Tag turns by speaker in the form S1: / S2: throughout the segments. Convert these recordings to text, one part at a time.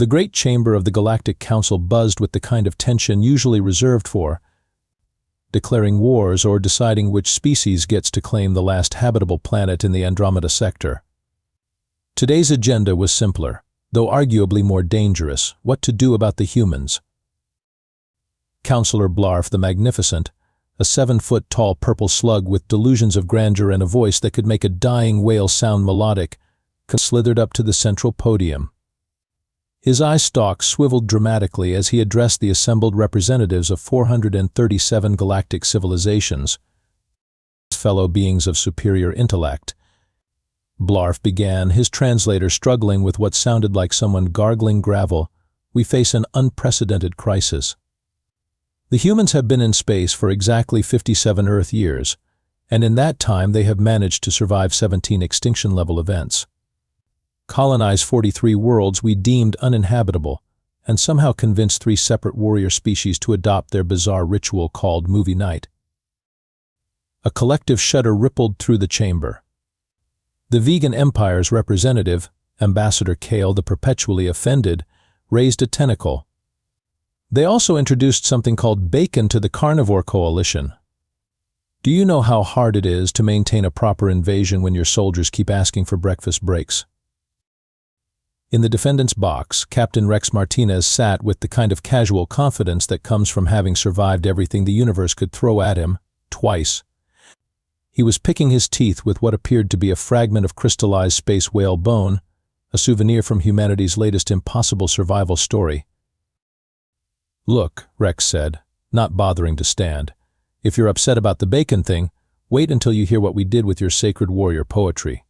S1: The great chamber of the Galactic Council buzzed with the kind of tension usually reserved for declaring wars or deciding which species gets to claim the last habitable planet in the Andromeda sector. Today's agenda was simpler, though arguably more dangerous: what to do about the humans. Councillor Blarf the Magnificent, a 7-foot-tall purple slug with delusions of grandeur and a voice that could make a dying whale sound melodic, slithered up to the central podium. His eye stalks swiveled dramatically as he addressed the assembled representatives of 437 galactic civilizations, fellow beings of superior intellect. Blarf began, his translator struggling with what sounded like someone gargling gravel. "We face an unprecedented crisis. The humans have been in space for exactly 57 Earth years, and in that time they have managed to survive 17 extinction-level events, colonize 43 worlds we deemed uninhabitable, and somehow convince 3 separate warrior species to adopt their bizarre ritual called movie night." A collective shudder rippled through the chamber. The Vegan Empire's representative, Ambassador Kale the Perpetually Offended, raised a tentacle. They also introduced something called bacon to the Carnivore Coalition. "Do you know how hard it is to maintain a proper invasion when your soldiers keep asking for breakfast breaks?" In the defendant's box, Captain Rex Martinez sat with the kind of casual confidence that comes from having survived everything the universe could throw at him, twice. He was picking his teeth with what appeared to be a fragment of crystallized space whale bone, a souvenir from humanity's latest impossible survival story. "Look," Rex said, not bothering to stand, "if you're upset about the bacon thing, wait until you hear what we did with your sacred warrior poetry.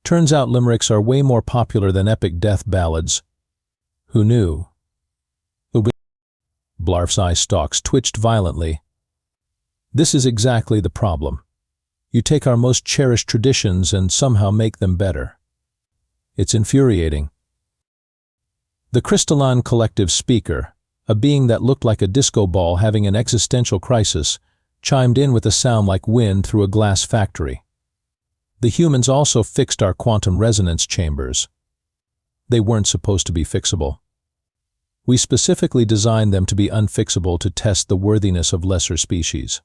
S1: Turns out limericks are way more popular than epic death ballads. Who knew?" Blarf's eye stalks twitched violently. "This is exactly the problem. You take our most cherished traditions and somehow make them better. It's infuriating." The crystalline collective speaker, a being that looked like a disco ball having an existential crisis, chimed in with a sound like wind through a glass factory. "The humans also fixed our quantum resonance chambers. They weren't supposed to be fixable. We specifically designed them to be unfixable to test the worthiness of lesser species.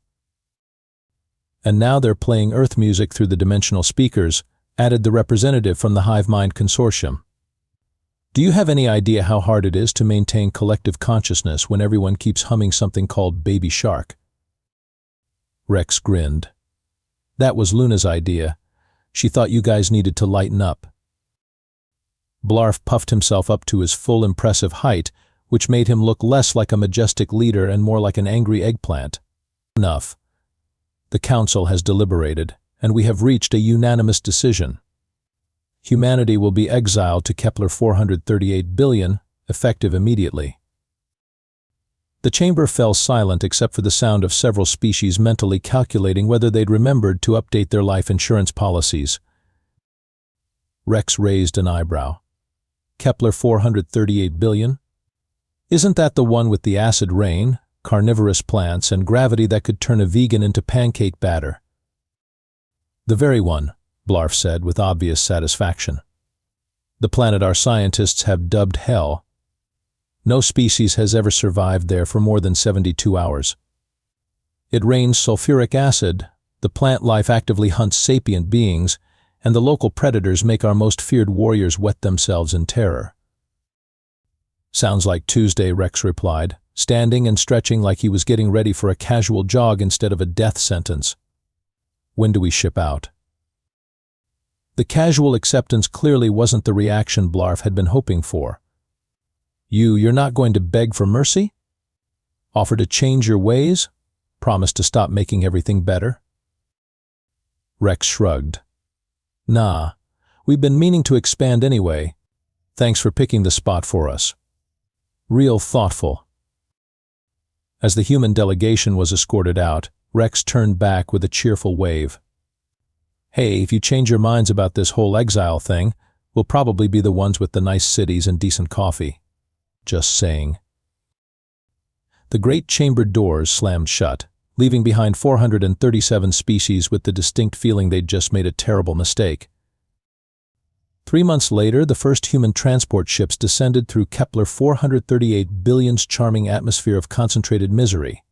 S1: And now they're playing Earth music through the dimensional speakers," added the representative from the Hive Mind Consortium. "Do you have any idea how hard it is to maintain collective consciousness when everyone keeps humming something called Baby Shark?" Rex grinned. "That was Luna's idea. She thought you guys needed to lighten up." Blarf puffed himself up to his full impressive height, which made him look less like a majestic leader and more like an angry eggplant. "Enough. The Council has deliberated, and we have reached a unanimous decision. Humanity will be exiled to Kepler 438 billion, effective immediately." The chamber fell silent except for the sound of several species mentally calculating whether they'd remembered to update their life insurance policies. Rex raised an eyebrow. "Kepler 438 billion? Isn't that the one with the acid rain, carnivorous plants, and gravity that could turn a vegan into pancake batter?" "The very one," Blarf said with obvious satisfaction. "The planet our scientists have dubbed Hell. No species has ever survived there for more than 72 hours. It rains sulfuric acid, the plant life actively hunts sapient beings, and the local predators make our most feared warriors wet themselves in terror." "Sounds like Tuesday," Rex replied, standing and stretching like he was getting ready for a casual jog instead of a death sentence. "When do we ship out?" The casual acceptance clearly wasn't the reaction Blarf had been hoping for. You're not going to beg for mercy? Offer to change your ways? Promise to stop making everything better?" Rex shrugged. "Nah, we've been meaning to expand anyway. Thanks for picking the spot for us. Real thoughtful." As the human delegation was escorted out, Rex turned back with a cheerful wave. "Hey, if you change your minds about this whole exile thing, we'll probably be the ones with the nice cities and decent coffee. Just saying." The great chamber doors slammed shut, leaving behind 437 species with the distinct feeling they'd just made a terrible mistake. 3 months later, the first human transport ships descended through Kepler 438 billion's charming atmosphere of concentrated misery.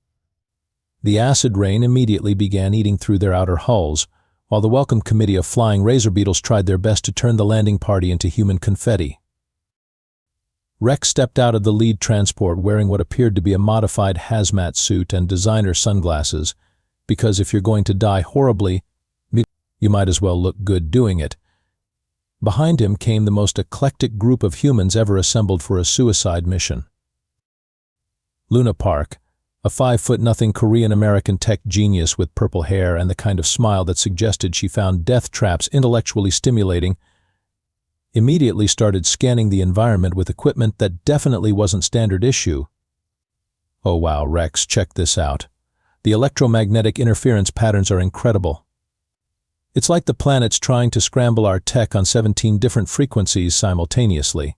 S1: The acid rain immediately began eating through their outer hulls, while the welcome committee of flying razor beetles tried their best to turn the landing party into human confetti. Rex stepped out of the lead transport wearing what appeared to be a modified hazmat suit and designer sunglasses, because if you're going to die horribly, you might as well look good doing it. Behind him came the most eclectic group of humans ever assembled for a suicide mission. Luna Park, a 5'0" Korean-American tech genius with purple hair and the kind of smile that suggested she found death traps intellectually stimulating, immediately started scanning the environment with equipment that definitely wasn't standard issue. "Oh wow, Rex, check this out. The electromagnetic interference patterns are incredible. It's like the planet's trying to scramble our tech on 17 different frequencies simultaneously."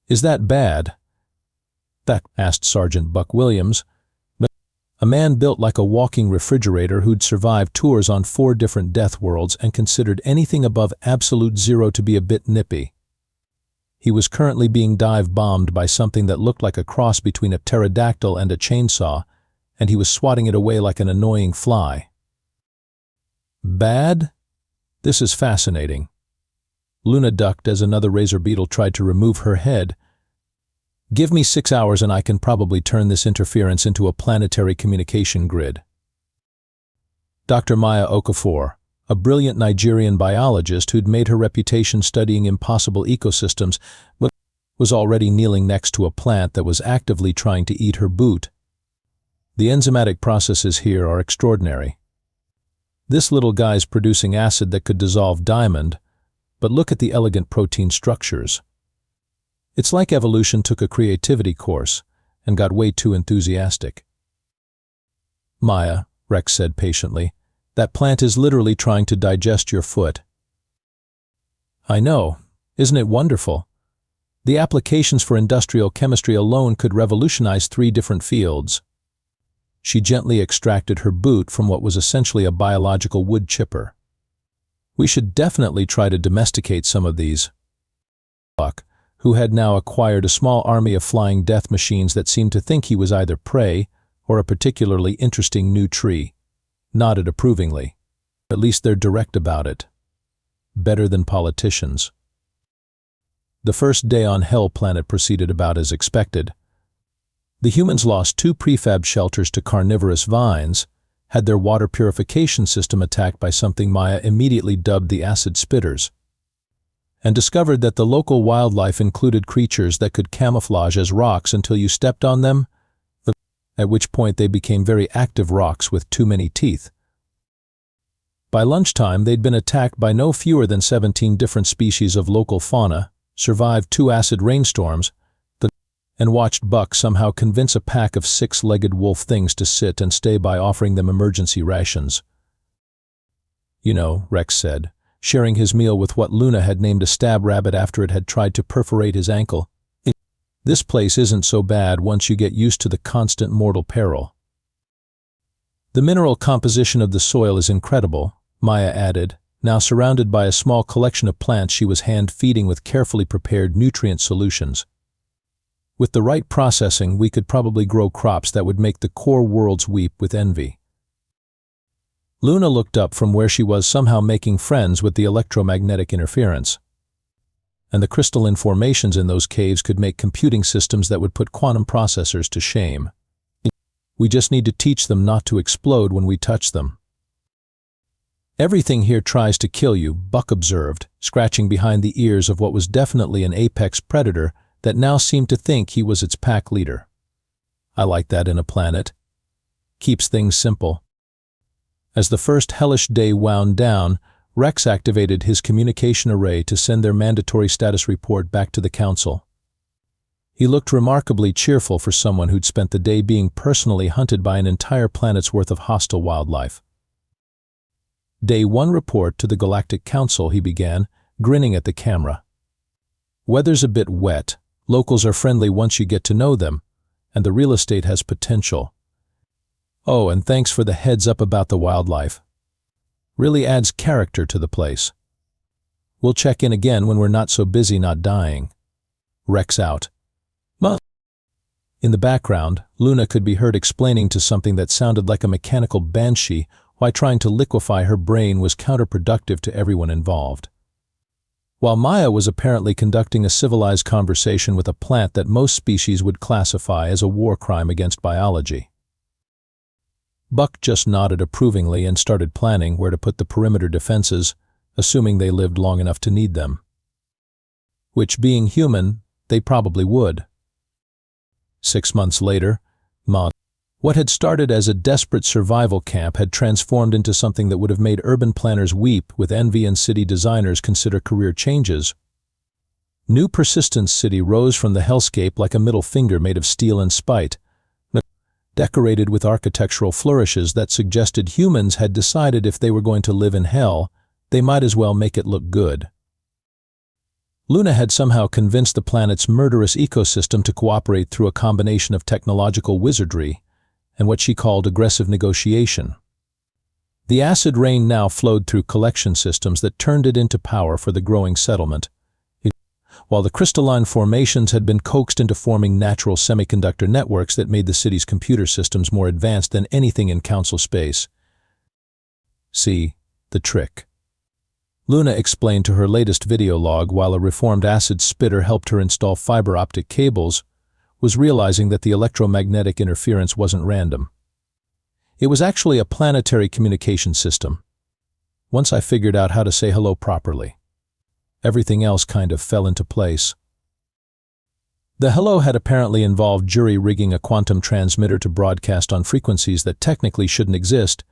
S1: "Is that bad?" asked Sergeant Buck Williams, a man built like a walking refrigerator who'd survived tours on 4 different death worlds and considered anything above absolute zero to be a bit nippy. He was currently being dive-bombed by something that looked like a cross between a pterodactyl and a chainsaw, and he was swatting it away like an annoying fly. "Bad? This is fascinating." Luna ducked as another razor beetle tried to remove her head. "Give me 6 hours and I can probably turn this interference into a planetary communication grid." Dr. Maya Okafor, a brilliant Nigerian biologist who'd made her reputation studying impossible ecosystems, was already kneeling next to a plant that was actively trying to eat her boot. The enzymatic processes here are extraordinary. This little guy's producing acid that could dissolve diamond, but look at the elegant protein structures. It's like evolution took a creativity course and got way too enthusiastic. "Maya," Rex said patiently, "that plant is literally trying to digest your foot." "I know. Isn't it wonderful? The applications for industrial chemistry alone could revolutionize 3 different fields." She gently extracted her boot from what was essentially a biological wood chipper. "We should definitely try to domesticate some of these." Buck, who had now acquired a small army of flying death machines that seemed to think he was either prey or a particularly interesting new tree, nodded approvingly. "At least they're direct about it. Better than politicians." The first day on Hell Planet proceeded about as expected. The humans lost 2 prefab shelters to carnivorous vines, had their water purification system attacked by something Maya immediately dubbed the acid spitters, and discovered that the local wildlife included creatures that could camouflage as rocks until you stepped on them, at which point they became very active rocks with too many teeth. By lunchtime, they'd been attacked by no fewer than 17 different species of local fauna, survived 2 acid rainstorms, and watched Buck somehow convince a pack of 6-legged wolf things to sit and stay by offering them emergency rations. "You know," Rex said, sharing his meal with what Luna had named a stab rabbit after it had tried to perforate his ankle, "this place isn't so bad once you get used to the constant mortal peril." "The mineral composition of the soil is incredible," Maya added, now surrounded by a small collection of plants she was hand-feeding with carefully prepared nutrient solutions. "With the right processing, we could probably grow crops that would make the core worlds weep with envy." Luna looked up from where she was somehow making friends with the electromagnetic interference. "And the crystalline formations in those caves could make computing systems that would put quantum processors to shame. We just need to teach them not to explode when we touch them." "Everything here tries to kill you," Buck observed, scratching behind the ears of what was definitely an apex predator that now seemed to think he was its pack leader. "I like that in a planet. Keeps things simple." As the first hellish day wound down, Rex activated his communication array to send their mandatory status report back to the Council. He looked remarkably cheerful for someone who'd spent the day being personally hunted by an entire planet's worth of hostile wildlife. "Day 1 report to the Galactic Council," he began, grinning at the camera. "Weather's a bit wet, locals are friendly once you get to know them, and the real estate has potential. Oh, and thanks for the heads up about the wildlife. Really adds character to the place. We'll check in again when we're not so busy not dying. Rex out. Ma. In the background, Luna could be heard explaining to something that sounded like a mechanical banshee why trying to liquefy her brain was counterproductive to everyone involved. While Maya was apparently conducting a civilized conversation with a plant that most species would classify as a war crime against biology. Buck just nodded approvingly and started planning where to put the perimeter defenses, assuming they lived long enough to need them. Which, being human, they probably would. 6 months later, what had started as a desperate survival camp had transformed into something that would have made urban planners weep with envy and city designers consider career changes. New Persistence City rose from the hellscape like a middle finger made of steel and spite, decorated with architectural flourishes that suggested humans had decided if they were going to live in hell, they might as well make it look good. Luna had somehow convinced the planet's murderous ecosystem to cooperate through a combination of technological wizardry and what she called aggressive negotiation. The acid rain now flowed through collection systems that turned it into power for the growing settlement, while the crystalline formations had been coaxed into forming natural semiconductor networks that made the city's computer systems more advanced than anything in council space. See, the trick. Luna explained to her latest video log while a reformed acid spitter helped her install fiber optic cables, was realizing that the electromagnetic interference wasn't random. It was actually a planetary communication system. Once I figured out how to say hello properly, everything else kind of fell into place. The hello had apparently involved jury-rigging a quantum transmitter to broadcast on frequencies that technically shouldn't exist,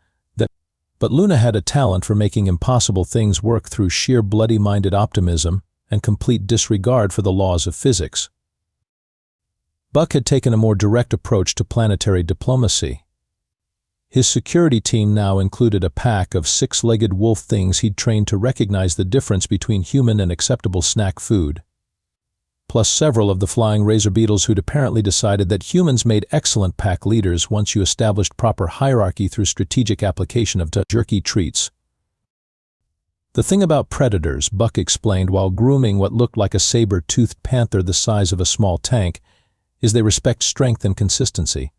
S1: but Luna had a talent for making impossible things work through sheer bloody-minded optimism and complete disregard for the laws of physics. Buck had taken a more direct approach to planetary diplomacy. His security team now included a pack of 6-legged wolf things he'd trained to recognize the difference between human and acceptable snack food, plus several of the flying razor beetles who'd apparently decided that humans made excellent pack leaders once you established proper hierarchy through strategic application of jerky treats. The thing about predators, Buck explained while grooming what looked like a saber-toothed panther the size of a small tank, is they respect strength and consistency.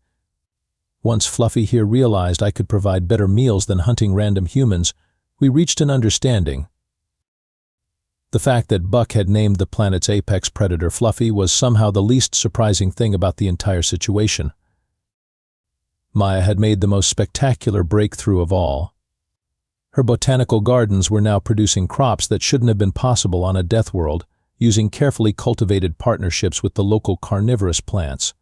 S1: Once Fluffy here realized I could provide better meals than hunting random humans, we reached an understanding. The fact that Buck had named the planet's apex predator Fluffy was somehow the least surprising thing about the entire situation. Maya had made the most spectacular breakthrough of all. Her botanical gardens were now producing crops that shouldn't have been possible on a death world, using carefully cultivated partnerships with the local carnivorous plants.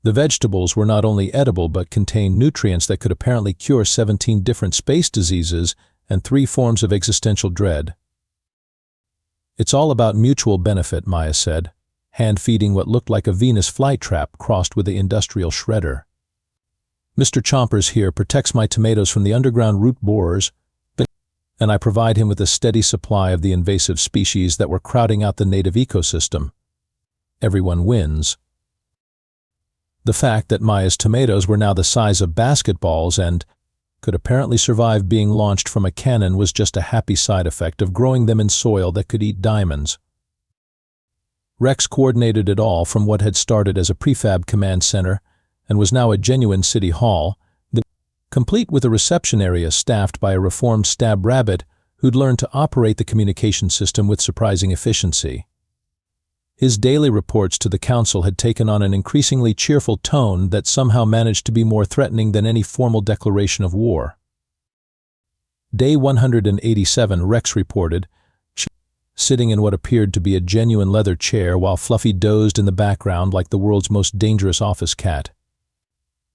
S1: The vegetables were not only edible but contained nutrients that could apparently cure 17 different space diseases and 3 forms of existential dread. It's all about mutual benefit, Maya said, hand-feeding what looked like a Venus flytrap crossed with the industrial shredder. Mr. Chompers here protects my tomatoes from the underground root borers, and I provide him with a steady supply of the invasive species that were crowding out the native ecosystem. Everyone wins. The fact that Maya's tomatoes were now the size of basketballs and could apparently survive being launched from a cannon was just a happy side effect of growing them in soil that could eat diamonds. Rex coordinated it all from what had started as a prefab command center and was now a genuine city hall, complete with a reception area staffed by a reformed stab rabbit who'd learned to operate the communication system with surprising efficiency. His daily reports to the council had taken on an increasingly cheerful tone that somehow managed to be more threatening than any formal declaration of war. Day 187, Rex reported, sitting in what appeared to be a genuine leather chair while Fluffy dozed in the background like the world's most dangerous office cat.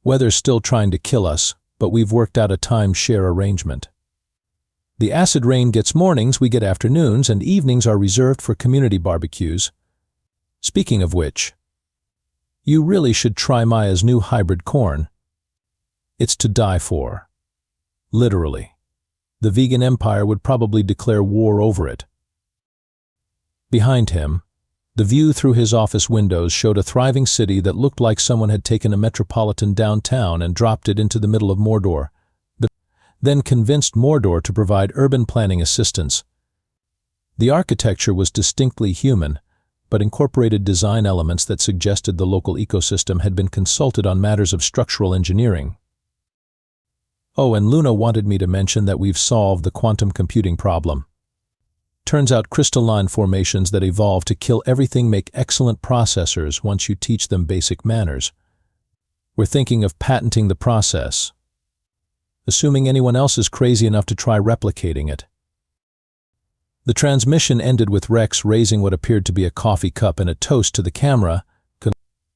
S1: Weather's still trying to kill us, but we've worked out a time-share arrangement. The acid rain gets mornings, we get afternoons, and evenings are reserved for community barbecues. Speaking of which, you really should try Maya's new hybrid corn. It's to die for. Literally. The vegan empire would probably declare war over it. Behind him, the view through his office windows showed a thriving city that looked like someone had taken a metropolitan downtown and dropped it into the middle of Mordor, but then convinced Mordor to provide urban planning assistance. The architecture was distinctly human, but incorporated design elements that suggested the local ecosystem had been consulted on matters of structural engineering. Oh, and Luna wanted me to mention that we've solved the quantum computing problem. Turns out crystalline formations that evolve to kill everything make excellent processors once you teach them basic manners. We're thinking of patenting the process, assuming anyone else is crazy enough to try replicating it. The transmission ended with Rex raising what appeared to be a coffee cup and a toast to the camera,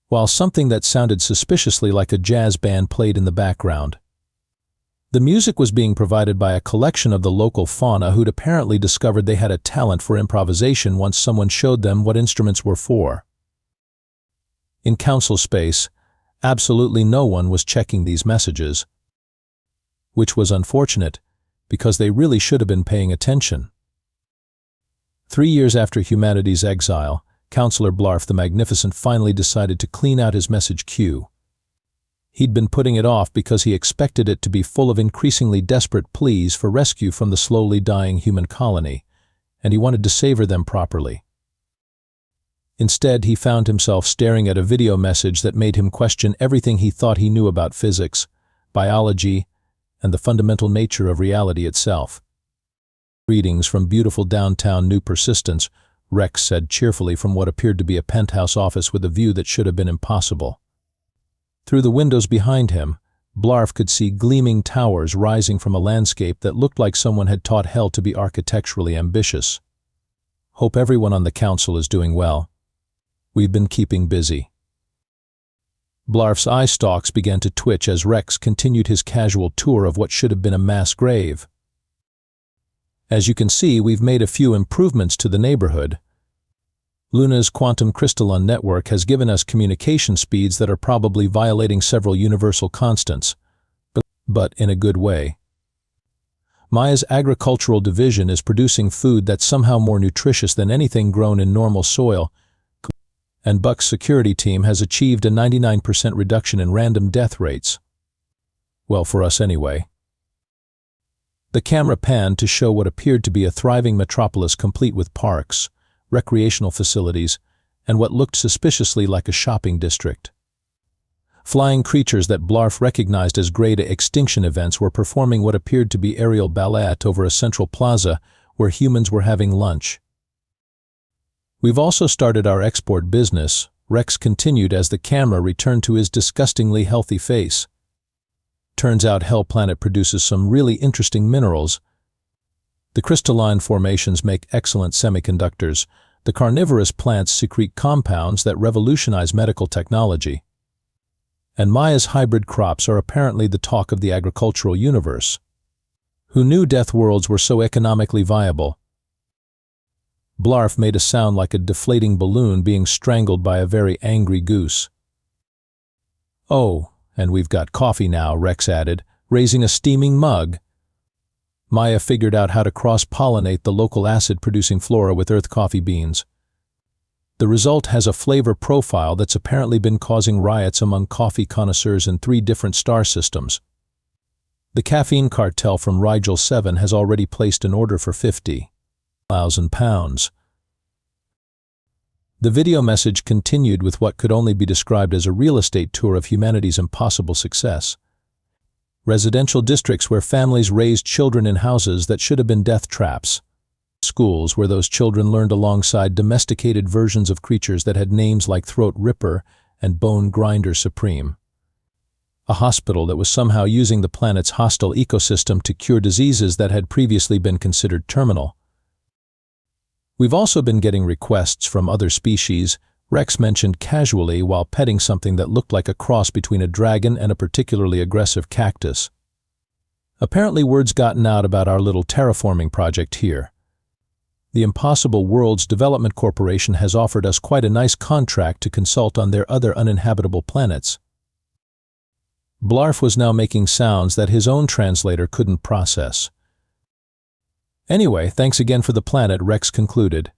S1: while something that sounded suspiciously like a jazz band played in the background. The music was being provided by a collection of the local fauna who'd apparently discovered they had a talent for improvisation once someone showed them what instruments were for. In council space, absolutely no one was checking these messages, which was unfortunate because they really should have been paying attention. 3 years after humanity's exile, Counselor Blarf the Magnificent finally decided to clean out his message queue. He'd been putting it off because he expected it to be full of increasingly desperate pleas for rescue from the slowly dying human colony, and he wanted to savor them properly. Instead, he found himself staring at a video message that made him question everything he thought he knew about physics, biology, and the fundamental nature of reality itself. "Greetings from beautiful downtown New Persistence," Rex said cheerfully from what appeared to be a penthouse office with a view that should have been impossible. Through the windows behind him, Blarf could see gleaming towers rising from a landscape that looked like someone had taught hell to be architecturally ambitious. "Hope everyone on the council is doing well. We've been keeping busy." Blarf's eye stalks began to twitch as Rex continued his casual tour of what should have been a mass grave. "As you can see, we've made a few improvements to the neighborhood. Luna's quantum crystalline network has given us communication speeds that are probably violating several universal constants, but in a good way. Maya's agricultural division is producing food that's somehow more nutritious than anything grown in normal soil, and Buck's security team has achieved a 99% reduction in random death rates. Well, for us anyway." The camera panned to show what appeared to be a thriving metropolis complete with parks, recreational facilities, and what looked suspiciously like a shopping district. Flying creatures that Blarf recognized as Greta extinction events were performing what appeared to be aerial ballet over a central plaza where humans were having lunch. "We've also started our export business," Rex continued as the camera returned to his disgustingly healthy face. "Turns out Hell Planet produces some really interesting minerals. The crystalline formations make excellent semiconductors. The carnivorous plants secrete compounds that revolutionize medical technology. And Maya's hybrid crops are apparently the talk of the agricultural universe. Who knew death worlds were so economically viable?" Blarf made a sound like a deflating balloon being strangled by a very angry goose. "Oh, and we've got coffee now," Rex added, raising a steaming mug. Maya figured out how to cross-pollinate the local acid-producing flora with earth coffee beans. The result has a flavor profile that's apparently been causing riots among coffee connoisseurs in 3 different star systems. The caffeine cartel from Rigel 7 has already placed an order for £50,000. The video message continued with what could only be described as a real estate tour of humanity's impossible success. Residential districts where families raised children in houses that should have been death traps. Schools where those children learned alongside domesticated versions of creatures that had names like Throat Ripper and Bone Grinder Supreme. A hospital that was somehow using the planet's hostile ecosystem to cure diseases that had previously been considered terminal. "We've also been getting requests from other species," Rex mentioned casually while petting something that looked like a cross between a dragon and a particularly aggressive cactus. "Apparently word's gotten out about our little terraforming project here. The Impossible Worlds Development Corporation has offered us quite a nice contract to consult on their other uninhabitable planets." Blarf was now making sounds that his own translator couldn't process. "Anyway, thanks again for the planet," Rex concluded.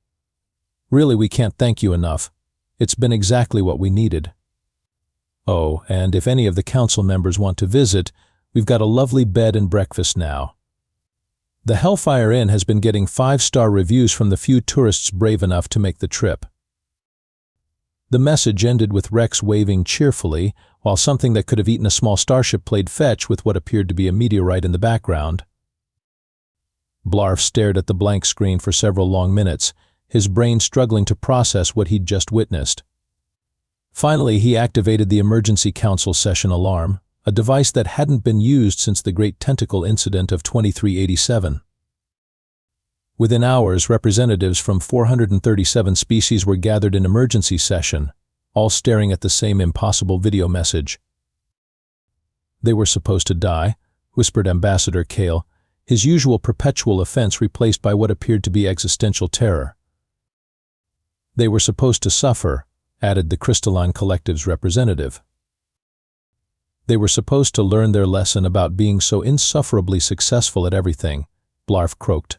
S1: "Really, we can't thank you enough. It's been exactly what we needed. Oh, and if any of the council members want to visit, we've got a lovely bed and breakfast now." The Hellfire Inn has been getting 5-star reviews from the few tourists brave enough to make the trip. The message ended with Rex waving cheerfully, while something that could have eaten a small starship played fetch with what appeared to be a meteorite in the background. Blarf stared at the blank screen for several long minutes, his brain struggling to process what he'd just witnessed. Finally, he activated the emergency council session alarm, a device that hadn't been used since the Great Tentacle incident of 2387. Within hours, representatives from 437 species were gathered in emergency session, all staring at the same impossible video message. They were supposed to die, whispered Ambassador Kale, his usual perpetual offense replaced by what appeared to be existential terror. They were supposed to suffer, added the Crystalline Collective's representative. They were supposed to learn their lesson about being so insufferably successful at everything, Blarf croaked.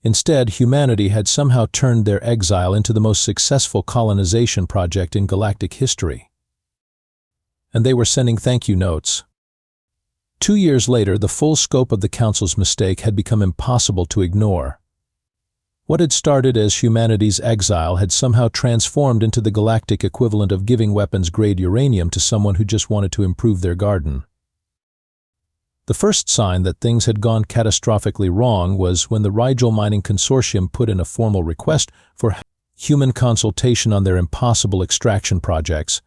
S1: Instead, humanity had somehow turned their exile into the most successful colonization project in galactic history. And they were sending thank you notes. 2 years later, the full scope of the Council's mistake had become impossible to ignore. What had started as humanity's exile had somehow transformed into the galactic equivalent of giving weapons-grade uranium to someone who just wanted to improve their garden. The first sign that things had gone catastrophically wrong was when the Rigel Mining Consortium put in a formal request for human consultation on their impossible extraction projects.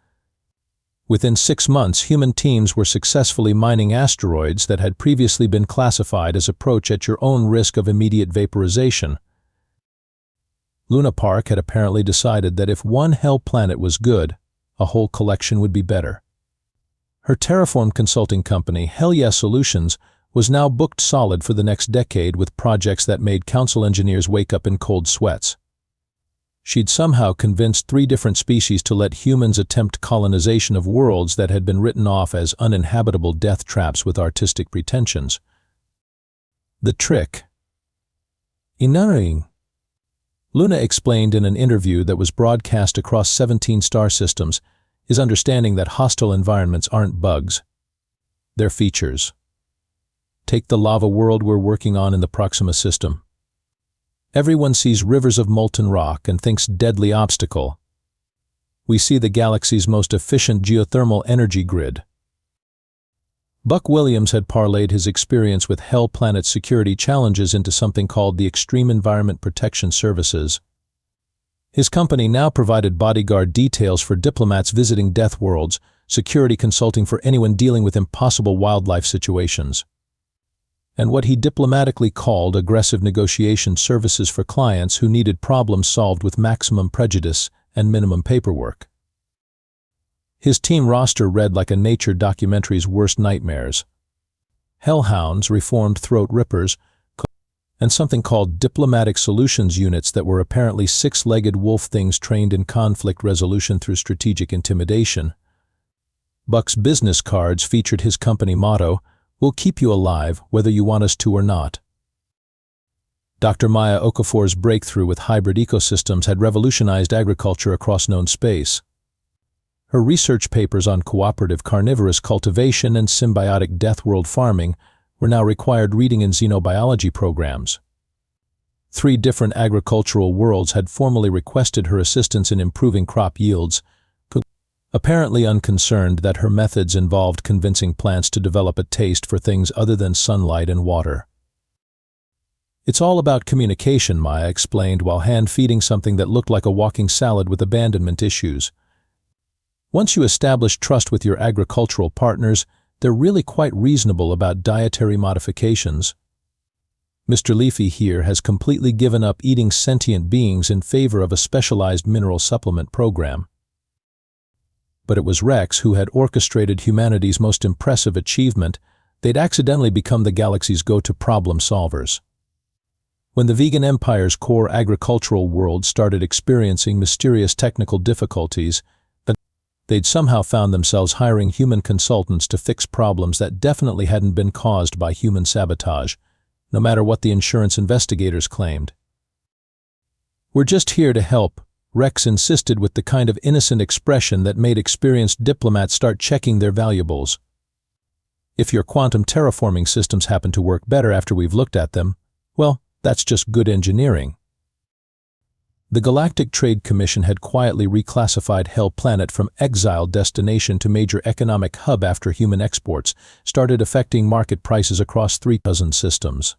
S1: Within 6 months, human teams were successfully mining asteroids that had previously been classified as approach at your own risk of immediate vaporization. Luna Park had apparently decided that if one hell planet was good, a whole collection would be better. Her terraform consulting company, Hell Yeah Solutions, was now booked solid for the next decade with projects that made council engineers wake up in cold sweats. She'd somehow convinced 3 different species to let humans attempt colonization of worlds that had been written off as uninhabitable death traps with artistic pretensions. The trick. Inarring. Luna explained in an interview that was broadcast across 17 star systems, is understanding that hostile environments aren't bugs. They're features. Take the lava world we're working on in the Proxima system. Everyone sees rivers of molten rock and thinks deadly obstacle. We see the galaxy's most efficient geothermal energy grid. Buck Williams had parlayed his experience with Hell Planet security challenges into something called the Extreme Environment Protection Services. His company now provided bodyguard details for diplomats visiting death worlds, security consulting for anyone dealing with impossible wildlife situations, and what he diplomatically called aggressive negotiation services for clients who needed problems solved with maximum prejudice and minimum paperwork. His team roster read like a nature documentary's worst nightmares. Hellhounds, reformed throat rippers, and something called diplomatic solutions units that were apparently 6-legged wolf things trained in conflict resolution through strategic intimidation. Buck's business cards featured his company motto, "We'll keep you alive, whether you want us to or not." Dr. Maya Okafor's breakthrough with hybrid ecosystems had revolutionized agriculture across known space. Her research papers on cooperative carnivorous cultivation and symbiotic death world farming were now required reading in xenobiology programs. 3 different agricultural worlds had formally requested her assistance in improving crop yields, apparently unconcerned that her methods involved convincing plants to develop a taste for things other than sunlight and water. "It's all about communication," Maya explained while hand-feeding something that looked like a walking salad with abandonment issues. "Once you establish trust with your agricultural partners, they're really quite reasonable about dietary modifications. Mr. Leafy here has completely given up eating sentient beings in favor of a specialized mineral supplement program." But it was Rex who had orchestrated humanity's most impressive achievement. They'd accidentally become the galaxy's go-to problem solvers. When the vegan empire's core agricultural world started experiencing mysterious technical difficulties, they'd somehow found themselves hiring human consultants to fix problems that definitely hadn't been caused by human sabotage, no matter what the insurance investigators claimed. "We're just here to help," Rex insisted with the kind of innocent expression that made experienced diplomats start checking their valuables. If your quantum terraforming systems happen to work better after we've looked at them, well, that's just good engineering. The Galactic Trade Commission had quietly reclassified Hell Planet from exiled destination to major economic hub after human exports started affecting market prices across 3 dozen systems.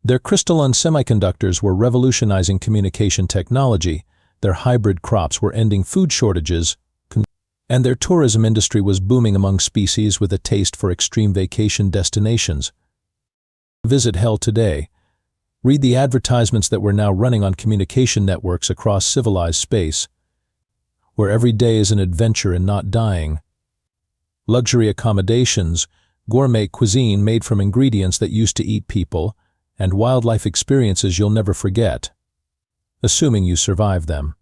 S1: Their crystalline semiconductors were revolutionizing communication technology, their hybrid crops were ending food shortages, and their tourism industry was booming among species with a taste for extreme vacation destinations. Visit Hell today. Read the advertisements that were now running on communication networks across civilized space, where every day is an adventure and not dying. Luxury accommodations, gourmet cuisine made from ingredients that used to eat people, and wildlife experiences you'll never forget, assuming you survive them.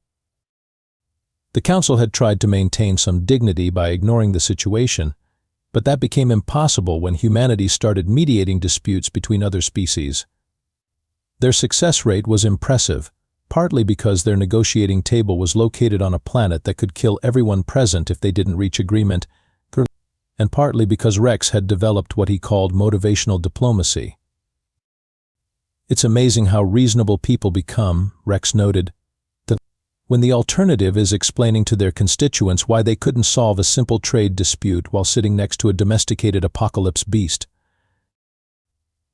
S1: The Council had tried to maintain some dignity by ignoring the situation, but that became impossible when humanity started mediating disputes between other species. Their success rate was impressive, partly because their negotiating table was located on a planet that could kill everyone present if they didn't reach agreement, and partly because Rex had developed what he called motivational diplomacy. It's amazing how reasonable people become, Rex noted, when the alternative is explaining to their constituents why they couldn't solve a simple trade dispute while sitting next to a domesticated apocalypse beast.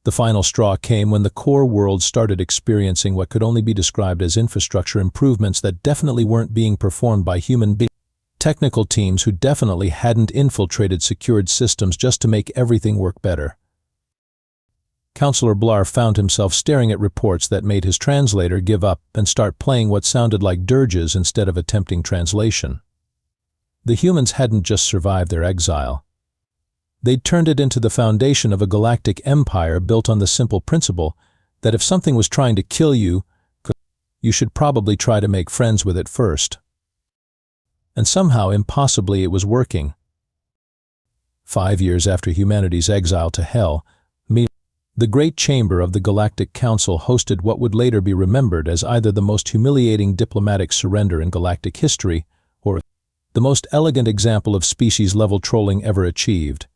S1: The final straw came when the core world started experiencing what could only be described as infrastructure improvements that definitely weren't being performed by human beings. Technical teams who definitely hadn't infiltrated secured systems just to make everything work better. Counselor Blarf found himself staring at reports that made his translator give up and start playing what sounded like dirges instead of attempting translation. The humans hadn't just survived their exile. They'd turned it into the foundation of a galactic empire built on the simple principle that if something was trying to kill you, you should probably try to make friends with it first. And somehow, impossibly, it was working. 5 years after humanity's exile to Hell, the Great Chamber of the Galactic Council hosted what would later be remembered as either the most humiliating diplomatic surrender in galactic history or the most elegant example of species-level trolling ever achieved.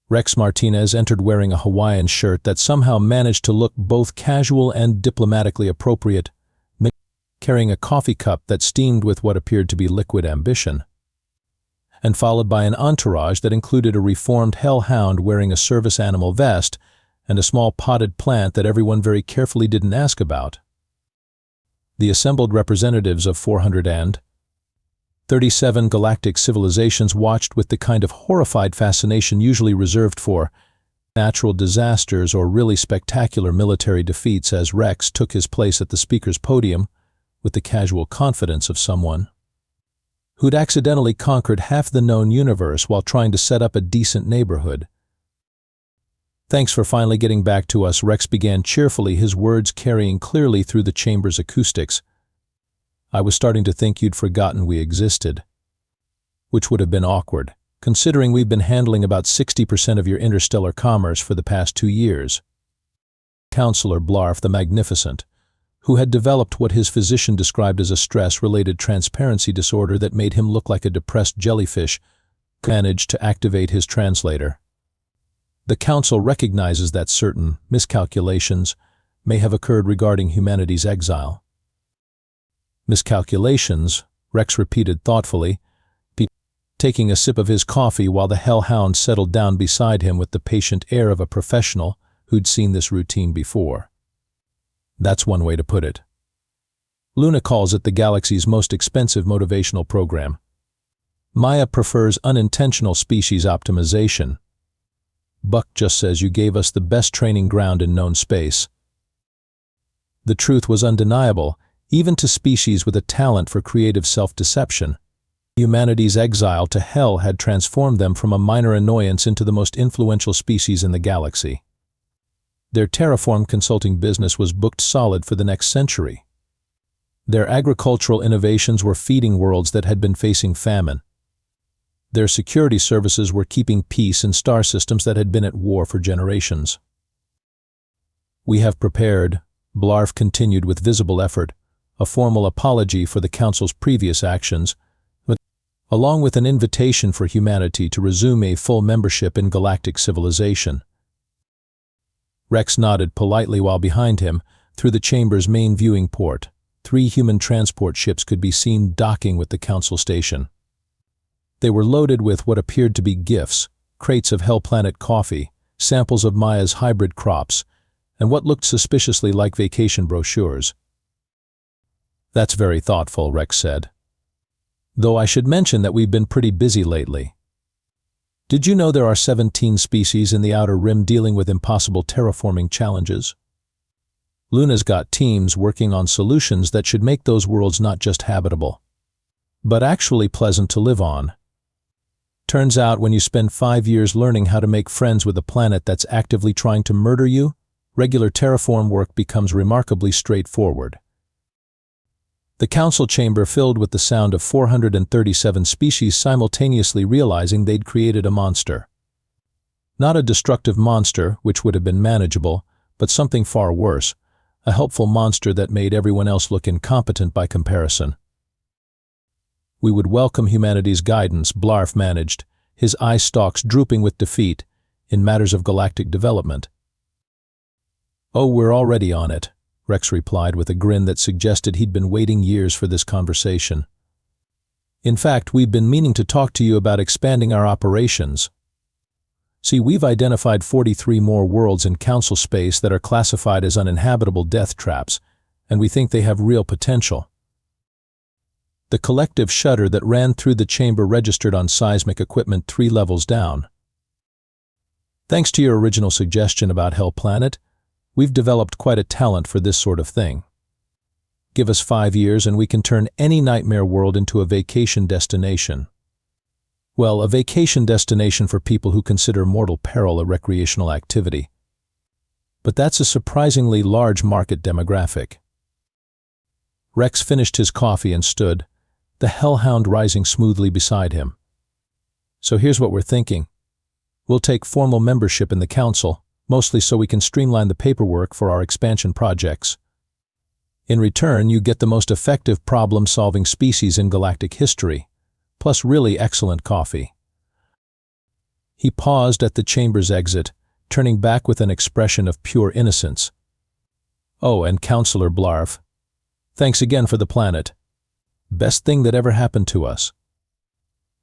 S1: Rex Martinez entered wearing a Hawaiian shirt that somehow managed to look both casual and diplomatically appropriate, carrying a coffee cup that steamed with what appeared to be liquid ambition, and followed by an entourage that included a reformed hellhound wearing a service animal vest and a small potted plant that everyone very carefully didn't ask about. The assembled representatives of 437 galactic civilizations watched with the kind of horrified fascination usually reserved for natural disasters or really spectacular military defeats as Rex took his place at the speaker's podium with the casual confidence of someone who'd accidentally conquered half the known universe while trying to set up a decent neighborhood. "Thanks for finally getting back to us," Rex began cheerfully, his words carrying clearly through the chamber's acoustics. "I was starting to think you'd forgotten we existed." Which would have been awkward, considering we've been handling about 60% of your interstellar commerce for the past 2 years. Counselor Blarf the Magnificent, who had developed what his physician described as a stress-related transparency disorder that made him look like a depressed jellyfish, managed to activate his translator. The Council recognizes that certain miscalculations may have occurred regarding humanity's exile. Miscalculations, Rex repeated thoughtfully, taking a sip of his coffee while the hellhound settled down beside him with the patient air of a professional who'd seen this routine before. That's one way to put it. Luna calls it the galaxy's most expensive motivational program. Maya prefers unintentional species optimization. Buck just says you gave us the best training ground in known space. The truth was undeniable, even to species with a talent for creative self-deception. Humanity's exile to Hell had transformed them from a minor annoyance into the most influential species in the galaxy. Their terraform consulting business was booked solid for the next century. Their agricultural innovations were feeding worlds that had been facing famine. Their security services were keeping peace in star systems that had been at war for generations. "We have prepared," Blarf continued with visible effort, "a formal apology for the Council's previous actions, but along with an invitation for humanity to resume a full membership in galactic civilization. Rex nodded politely while behind him, through the chamber's main viewing port, 3 human transport ships could be seen docking with the Council station. They were loaded with what appeared to be gifts, crates of Hell Planet coffee, samples of Maya's hybrid crops, and what looked suspiciously like vacation brochures. "That's very thoughtful," Rex said. "Though I should mention that we've been pretty busy lately. Did you know there are 17 species in the Outer Rim dealing with impossible terraforming challenges? Luna's got teams working on solutions that should make those worlds not just habitable, but actually pleasant to live on. Turns out when you spend 5 years learning how to make friends with a planet that's actively trying to murder you, regular terraform work becomes remarkably straightforward." The Council chamber filled with the sound of 437 species simultaneously realizing they'd created a monster. Not a destructive monster, which would have been manageable, but something far worse, a helpful monster that made everyone else look incompetent by comparison. "We would welcome humanity's guidance," Blarf managed, his eye stalks drooping with defeat, "in matters of galactic development." "Oh, we're already on it," Rex replied with a grin that suggested he'd been waiting years for this conversation. "In fact, we've been meaning to talk to you about expanding our operations. See, we've identified 43 more worlds in Council space that are classified as uninhabitable death traps, and we think they have real potential." The collective shudder that ran through the chamber registered on seismic equipment 3 levels down. "Thanks to your original suggestion about Hell Planet, we've developed quite a talent for this sort of thing. Give us 5 years and we can turn any nightmare world into a vacation destination. Well, a vacation destination for people who consider mortal peril a recreational activity. But that's a surprisingly large market demographic." Rex finished his coffee and stood, the hellhound rising smoothly beside him. "So here's what we're thinking. We'll take formal membership in the Council, mostly so we can streamline the paperwork for our expansion projects. In return, you get the most effective problem-solving species in galactic history, plus really excellent coffee." He paused at the chamber's exit, turning back with an expression of pure innocence. "Oh, and Counselor Blarf, thanks again for the planet. Best thing that ever happened to us.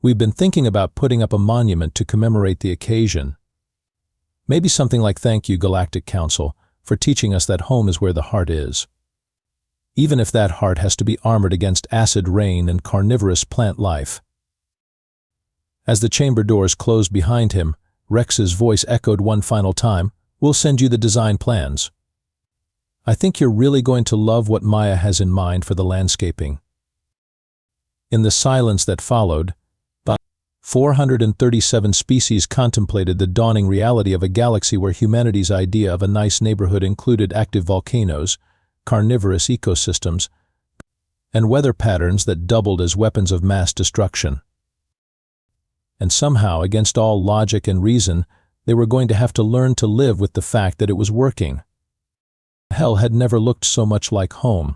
S1: We've been thinking about putting up a monument to commemorate the occasion. Maybe something like thank you, Galactic Council, for teaching us that home is where the heart is. Even if that heart has to be armored against acid rain and carnivorous plant life." As the chamber doors closed behind him, Rex's voice echoed one final time, "We'll send you the design plans. I think you're really going to love what Maya has in mind for the landscaping." In the silence that followed, 437 species contemplated the dawning reality of a galaxy where humanity's idea of a nice neighborhood included active volcanoes, carnivorous ecosystems, and weather patterns that doubled as weapons of mass destruction. And somehow, against all logic and reason, they were going to have to learn to live with the fact that it was working. Hell had never looked so much like home.